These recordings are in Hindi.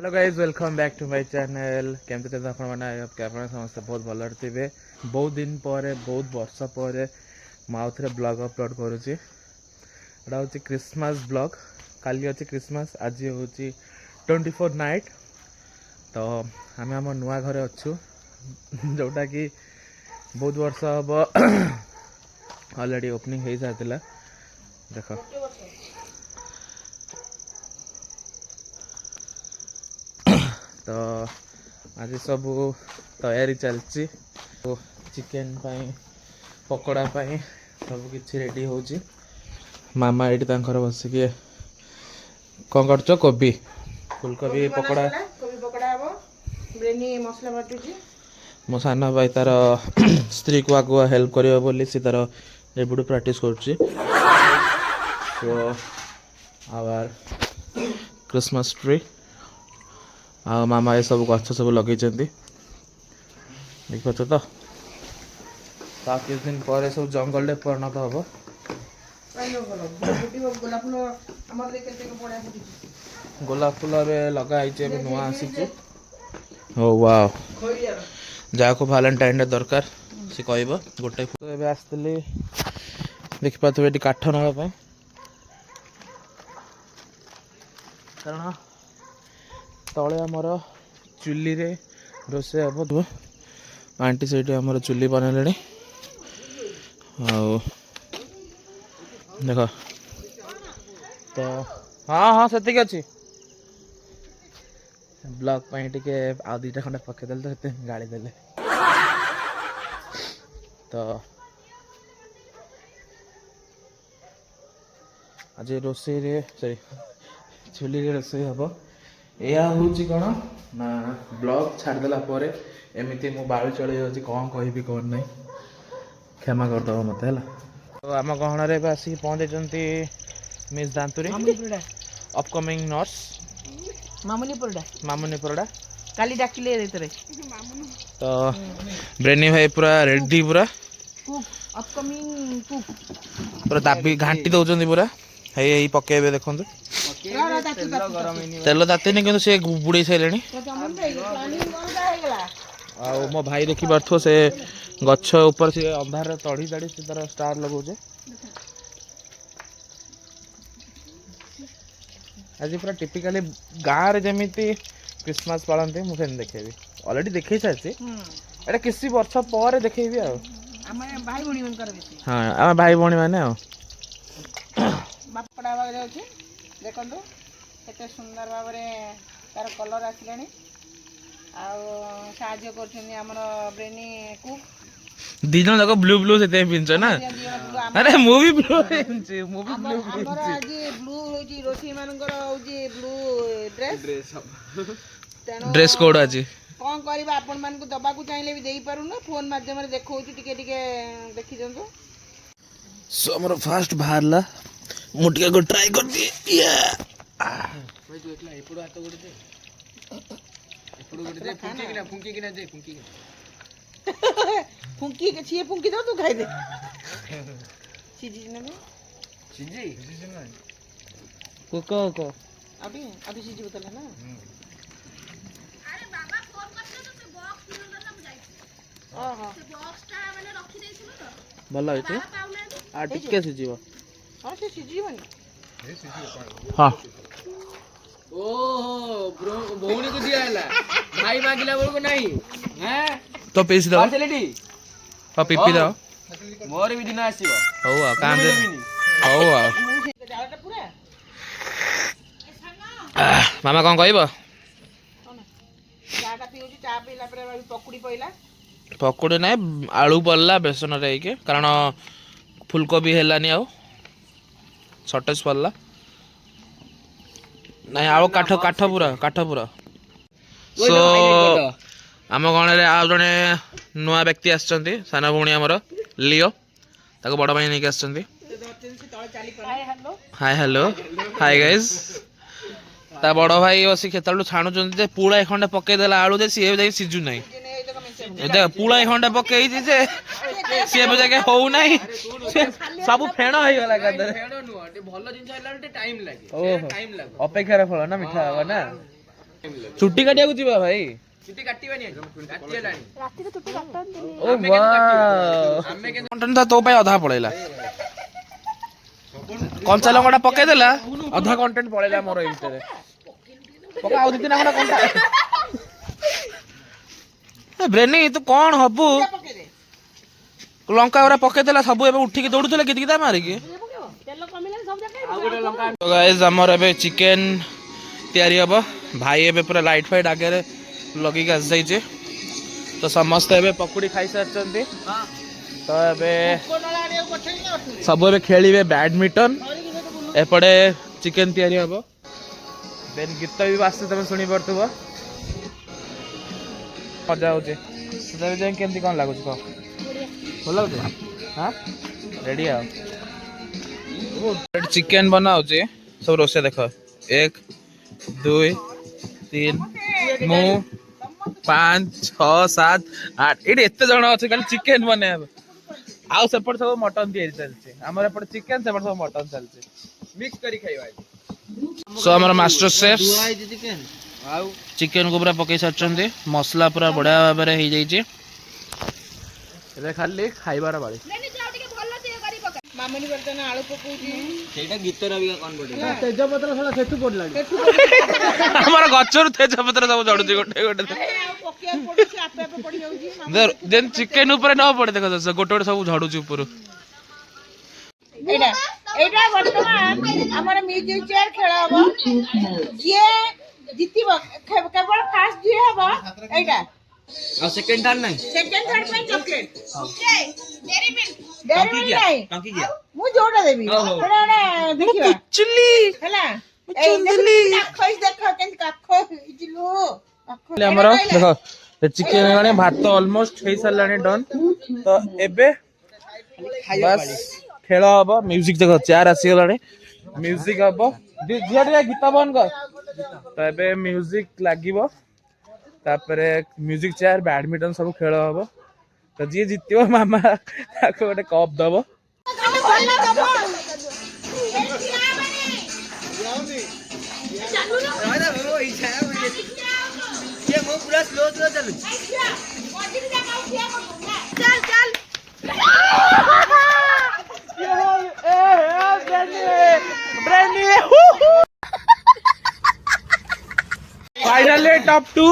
Hello guys welcome back to my channel केमती थे आप समस्त बहुत भल थे। बहुत दिन पर बहुत वर्ष पर मुझे ब्लॉग अपलोड करुँची। एटा हूँ क्रिसमस ब्लॉग। काली अच्छी क्रिसमस आज हूँ 24 नाइट। तो आम आम नुआ घरे अच्छू जोटा कि बहुत वर्ष हम ऑलरेडी ओपनिंग हो सारी। देख तो आज सब तैयारी चलती चिकेन पकोड़ा सब किसी रेडी हो। मामा ये बसिक कौन कर कोबी फुलकोबी पकोड़ा मो सान भाई तार स्त्री को आगुआ हेल्प कर सी तार एबुटू प्रैक्टिस कर आवर क्रिसमस ट्री आ मामा ये सब गछ सब लगे देख पाच तो किस दिन पर सब जंगल परिणत हम। गोलाप फूल लगे नुआ आसी हो वाओ जहाँ को भैलेंटाइन डे दरकार सी कह गोटे फूल ए आसती देखिपे ये काठ नाप कारण तले आमर चुली रे रोसे हम आंटी से आमर चुली बनले देख तो हाँ हाँ से अच्छी ब्लॉग टे आ दुटा खंडे पकईदे तो गाड़ी देले तो आज रोसे सॉरी चुली रे रोसे हम। यह हूँ कौन ना ब्लॉग छाड़देला एमती मो बाल चढ़ी जाऊँगी कौन कहि कौन ना क्षमा करदे मत है। तो आम गहन आसिक पहुँचे मिस दांतुरी अपकमिंग नर्स मामुनी परडा काली डाकिले तो ब्रेनी भाई पूरा रेडी पूरा अपकमिंग कुक पूरा दाबी घाटी दौरान पूरा है पकेबे देखो तेल तातीनी कि सी बुड़े सारे मो भाई देखी पार्थ से गछ ऊपर से अंधार चढ़ी चढ़ी से तार स्टार लगे आज पूरा टिपिकली गाँव रे जमी क्रिसमस पालते मुझे देखेबी ऑलरेडी देखे सारी एटा किसी वर्ष पर देखेबी हाँ आम भाई भौणी मैंने देखो केते सुंदर भाव तार कलर आसिलानी साहाଯ୍य कर ब्रेनी कुक दी जन जाक ब्लू ब्लू से पिंच ना अरे मु भी ब्लू पिंची मु भी ब्लू हमर आज ब्लू होजी रोसी मानकर होजी ब्लू ड्रेस ड्रेस कोड आज कोन करबा आपन मान को दबा को चाहिले भी देई पारु ना फोन माध्यम रे देखौ छु टिके टिके देखि जंतु सो हमर फास्ट बाहरला मुटिया को ट्राई कर दिए या भाई तू एकला एपडो हाथ गोडे दे एपडो गोडे दे फुंकी कि ना दे फुंकी के छिए फुंकी दो तू खाई दे सीजी ने सीजी ना को अभी सीजी बोतल है ना। अरे बाबा फोन करते तो बॉक्स नंबर ना जाई ओहो से बॉक्सटा माने रखी देइछु तो भल होइते आ टिके सीजीबो हाँ से सीजीबनी हाँ ओहो ब्रो भौणी को दिया हला भाई मागिला बोल को नहीं हैं तो पैसे दो फैसिलिटी हाँ पिपी दो मोर भी दिन आसीबो हो आ काम दे हो आ जालटा पूरा मामा कौन कहबो चाटा पिउची चा पीला पर पकुड़ी पइला पकोड़े ना आलू पड़ला बेसन रही कारण फुलकोबी हेलानी आउ शॉर्टेज पड़ला नहीं आउ काठ काठ पूरा सो आम गण आउ जड़े नुआ व्यक्ति आसछन्ती साना भौणी आमर लियो ताको बड़ भाई नहीं आसछन्ती हाय हेलो हाय गाइस ता बड़ भाई बस केतलू छाणुचन्ती जे पुळा खंडे पकई देला आलू जे सी जाई सिजु नाही देख पुळा खंडे पकई जे सी ए जाके हो नाही सब फेण होई गला गदर फेण नु भलो जिंस हला टाइम लागे ओहो टाइम लागे अपेक्षा रे फल ना मिठा होगा ना चुट्टी काटिया जीवा भाई चुट्टी काटिबानी काटी हेलानी राती को चुट्टी काटता ओ वाह कंटेंट तो पे अधा पळेला कंचा लंगड़ा पके देला अधा कंटेंट पळेला मोर इनते पका आउ दिना कोन कंटा ए ब्रेनी तू कोन हबु लंका ओरा पके देला सब एबे उठी के दौड़ुतले कित किता मारे के तेल कमिले सब जगह आ गोटे लंका तो गाइस हमर एबे चिकन तैयारी हबो भाई एबे पूरा लाइट फाइट आगे लगी के आस जाइए तो समस्त एबे पकुड़ी खाई सारचंती तो एबे सब एबे खेलिबे बैडमिंटन एपड़े चिकन तैयारी हबो देन गीत भी बाजते तुम शुणी पार्थुव मजा होचे तबे जाय केमती कोन लागुछ को भल लागुछ हां रेडी आ चिकन बनाउचे सब रोसे देखो 1 2 3 मु 5 6 7 8 एटे एते जण अछि खाली चिकन बने आउ सेपट सब मटन तैयारी चलছে हमर एपट चिकन सेपट सब मटन चलছে मिक्स करी खाइबा सो हमर मास्टर शेफ चिकन आउ चिकन को पूरा पकई सारचंदी मसला पूरा बढ़िया भाव में हो जाइए एबे खाली खाइबार बारी मामनी करते ना आलू पकोजी सेटा गीत रबिका कोन पड़े तेजपत्र सला सेठू पडला हमर गचर तेजपत्र सब जडुची गोटे गोटे पकिया पडुची आपे आपे पडी जाउची जेन चिकन ऊपर न पड़े देखो गोटे गोटे सब झड़ुची ऊपर एटा एटा वर्तमान हमर म्यूजिक चेयर खेला हबो जे जितिबो केवल फास्ट जे हबो एटा आ सेकंड थर्ड नहीं सेकंड थर्ड पे चॉकलेट ओके डेरी मिल्क टंकी गया नहीं टंकी गया मु जोड़ा देबी एटा ना देखिबा चिल्ली हैला ए काखो देखो केन काखो इजलु ले हमर देखो ते चिकन गाने भात तो ऑलमोस्ट हे सरलानी डन तो एबे बस खेल हबो म्यूजिक देखो चार आसी गलानी म्यूजिक हबो झिया गीत बन कर तो एबे म्यूजिक लागिबो तापरे म्यूजिक चेयर बैडमिंटन सब खेल हम तो जी जीत मामा गोटे कप दब ये मो पूरा स्लो स्लो चलू चल चल फाइनली टॉप 2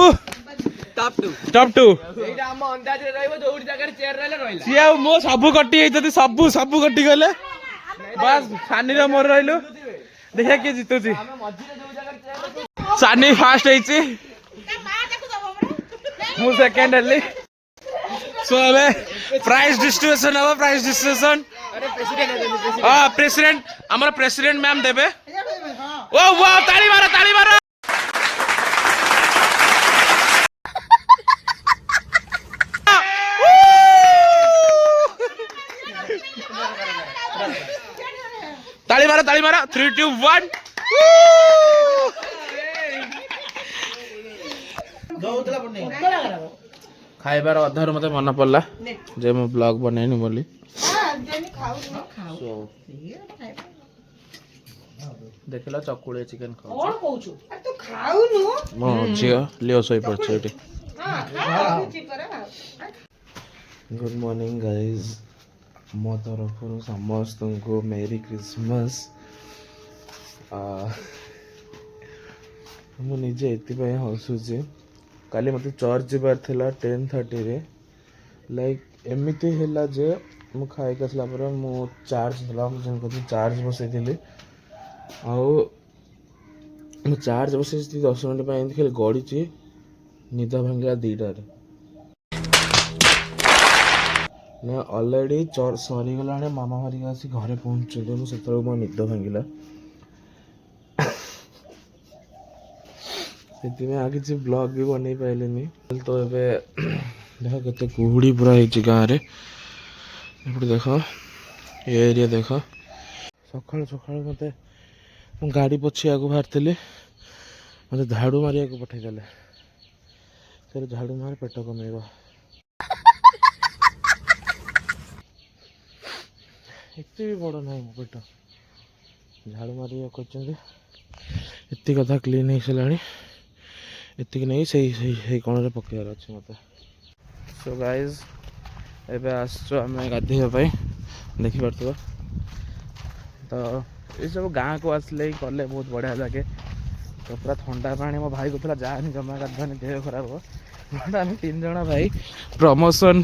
टॉप 2 टॉप 2 एटा हम अंदाज रे रहइबो जोउडी जगह चेयर रहले रहइला सिया मो सबु कटी जति सबु सबु कटी गले बस सानी रे मोर रहलु देखा के जीतु छी हम मझी रे जो जगह चेयर सानी फास्ट हेछि मु सेकंड हली सो अबे प्राइस डिस्ट्रीब्यूशन अब प्राइस डिस्ट्रीब्यूशन अरे प्रेसिडेंट हां प्रेसिडेंट हमर प्रेसिडेंट मैम देबे ओ वाह ताली मारो ताली मारा 3 2 1 खाइबार अधार मते मन पड़ला जे मो ब्लॉग बनैनी बोली देखला चकुले चिकन खाऊ कोन कहू तू खाउनु मो झियो लियो सोई पड़छ एटी गुड मॉर्निंग गाइस मो तरफरु समस्त को मेरी क्रिसमस मु निजे एति हसुचे काली मत चर्च जीवार थिला 10:30 रे लाइक एमिति हैला जे मु खाई कसला पर मु चार्ज दिला मु जन कथि चार्ज बसै दिली आउ मु चार्ज बसै 10 मिनिट पे एंत खेल गड़ी ची निदा भांगला 2टा रे ना ऑलरेडी सरी गलाने मामा हरिका आसी घरे पहुंचले मु सेतरो मो निद भांगिला सेति में आगे जे ब्लॉग भी बनै पाइलेनी तो एबे देखो केते कुहुड़ी पूरा हेछि गां रे एपटे देखो ये एरिया देखो सकाळ सकाळ मते गाड़ी पछिया को बाहरथिले मते झाड़ू मारिया को पठै देले फिर झाड़ू मार पेट कमेबो एते भी बड़ नहीं मो पेट झाड़ू मारिया करछन एत्ती कथा क्लीन हे सलाणी ଏତିକି ନେଇ ସେଇ କୋଣରେ ପକେଇବାର ଅଛି ମୋତେ। ସୋ ଗାଇଜ୍ ଏବେ ଆସୁଛୁ ଆମେ ଗାଧୋଇବା ପାଇଁ, ଦେଖିପାରୁଥିବ। ତ ଏସବୁ ଗାଁକୁ ଆସିଲେ ହିଁ କଲେ ବହୁତ ବଢ଼ିଆ ଲାଗେ। ତ ପୁରା ଥଣ୍ଡା ପାଣି ମୋ ଭାଇ କହୁଥିଲା ଯାଆନି ଜମା ଗାଧୋନି ଦେହ ଖରାପ ହେବ। ବଟ୍ ଆମେ 3 ଜଣ ଭାଇ ପ୍ରମୋସନ୍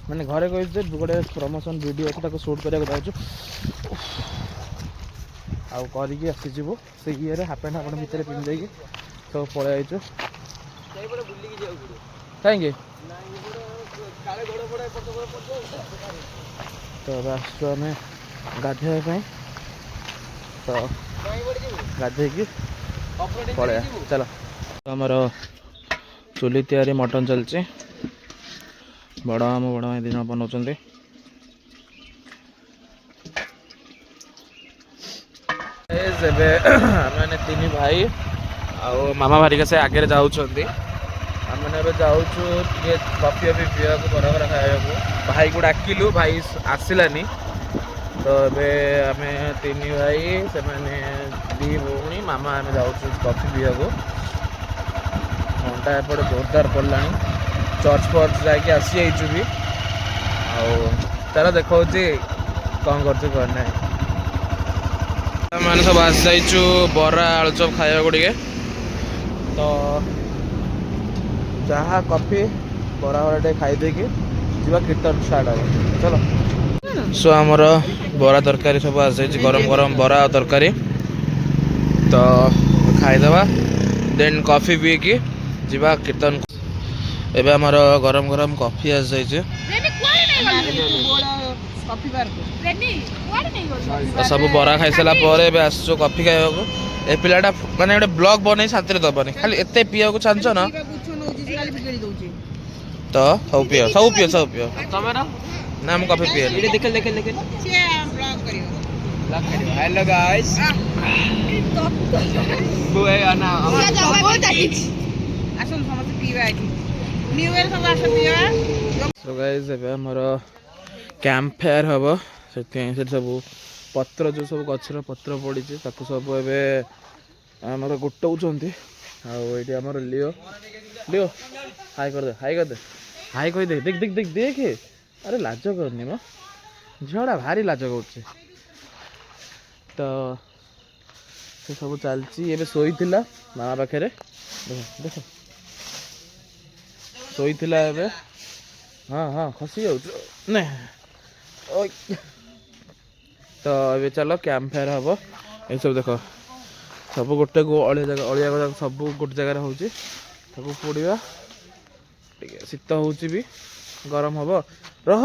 ମାନେ ଘରେ କହିଛୁ ଯେ ଗୋଟେ ପ୍ରମୋସନ୍ ଭିଡ଼ିଓ ଅଛି ତାକୁ ସୁଟ୍ କରିବାକୁ ଯାଉଛୁ, ଆଉ କରିକି ଆସିଯିବୁ। ସେ ଇଏରେ ହାଫ୍ ପ୍ୟାଣ୍ଟ ଆପଣ ଭିତରେ ପିନ୍ଧି ଦେଇକି ସବୁ ପଳେଇ ଆଇଛୁ। କାହିଁକି ତ ଏବେ ଆସୁଛୁ ଆମେ ଗାଧୋଇବା ପାଇଁ, ତ ଗାଧୋଇକି ପଳେଇବା ଚାଲ। ଆମର ଚୁଲି ତିଆରି ମଟନ୍ ଚାଲିଛି, ବଡ଼ ଭାଇ 2 ଜଣ ବନାଉଛନ୍ତି। ଏବେ ଆମେ 3 ଭାଇ ଆଉ ମାମା ଭାରିକା ସେ ଆଗରେ ଯାଉଛନ୍ତି। ଆମେ ଏବେ ଯାଉଛୁ ଟିକେ କଫି ପିଇବାକୁ, ବରା ଖାଇବାକୁ। ଭାଇକୁ ଡାକିଲୁ, ଭାଇ ଆସିଲାନି। ତ ଏବେ ଆମେ 3 ଭାଇ, ସେମାନେ 2 ଭଉଣୀ, ମାମା, ଆମେ ଯାଉଛୁ କଫି ପିଇବାକୁ। ଘଣ୍ଟା ଏପଟେ ଜୋରଦାର ପଡ଼ିଲାଣି, ଚର୍ଚ୍ଚ ଯାଇକି ଆସିଯାଇଛୁ ବି। ଆଉ ତାର ଦେଖାଉଛି କ'ଣ କରୁଛୁ କ'ଣ ନାହିଁ। ଆମେ ସବୁ ଆସିଯାଇଛୁ ବରା ଆଳୁଚପ ଖାଇବାକୁ ଟିକେ। ତ ଚାହା କଫି ବରା ଟିକେ ଖାଇଦେଇକି ଯିବା, କୀର୍ତ୍ତନ ଷ୍ଟାର୍ଟ ହେବ। ଚାଲ। ସୋ ଆମର ବରା ତରକାରୀ ସବୁ ଆସିଯାଇଛି, ଗରମ ଗରମ ବରା ଆଉ ତରକାରୀ। ତ ଖାଇଦେବା, ଦେନ୍ କଫି ପିଇକି ଯିବା କୀର୍ତ୍ତନ। ଏବେ ଆମର ଗରମ ଗରମ କଫି ଆସିଯାଇଛି। ସବୁ ବରା ଖାଇସାରିଲା ପରେ ଏବେ ଆସୁଛୁ କଫି ଖାଇବାକୁ। ଏ ପିଲାଟା ମାନେ ଗୋଟେ ବ୍ଲଗ ବନେଇ ଶାନ୍ତିରେ ଦବନି, ଖାଲି ଏତେ ପିଇବାକୁ ଚାହୁଁଛ ନା। ତ ସବୁ ପିଅ ନା, ମୁଁ କଫି ପିଏନି। हेलो गाइस ସୋ ଗାଇସ୍ ଏବେ ଆମର କ୍ୟାମ୍ପ ଫେୟାର ହେବ, ସେଥିପାଇଁ ସେଠି ସବୁ ପତ୍ର, ଯେଉଁ ସବୁ ଗଛର ପତ୍ର ପଡ଼ିଛି ତାକୁ ସବୁ ଏବେ ଆମର ଗୋଟଉଛନ୍ତି। ଆଉ ଏଇଠି ଆମର ଲିଓ ହାଇ କରିଦେ, ହାଇ କହିଦେ, ଦେଖେ। ଆରେ ଲାଜ କରୁନି ମ, ଝିଅଟା ଭାରି ଲାଜ କରୁଛି। ତ ସେ ସବୁ ଚାଲିଛି। ଏବେ ଶୋଇଥିଲା ମାମା ପାଖରେ, ଦେଖ ଶୋଇଥିଲା ଏବେ। ହଁ ଖସି ଯାଉଛୁ ନେ। ତ ଏବେ ଚାଲ କ୍ୟାମ୍ପ ଫେୟାର ହେବ। ଏସବୁ ଦେଖ, ସବୁ ଗୋଟେ ଅଳିଆ ଜାଗା ସବୁ ଗୋଟେ ଜାଗାରେ ହେଉଛି। ତାକୁ ପୋଡ଼ିବା, ଟିକେ ଶୀତ ହେଉଛି ବି, ଗରମ ହେବ। ରହ।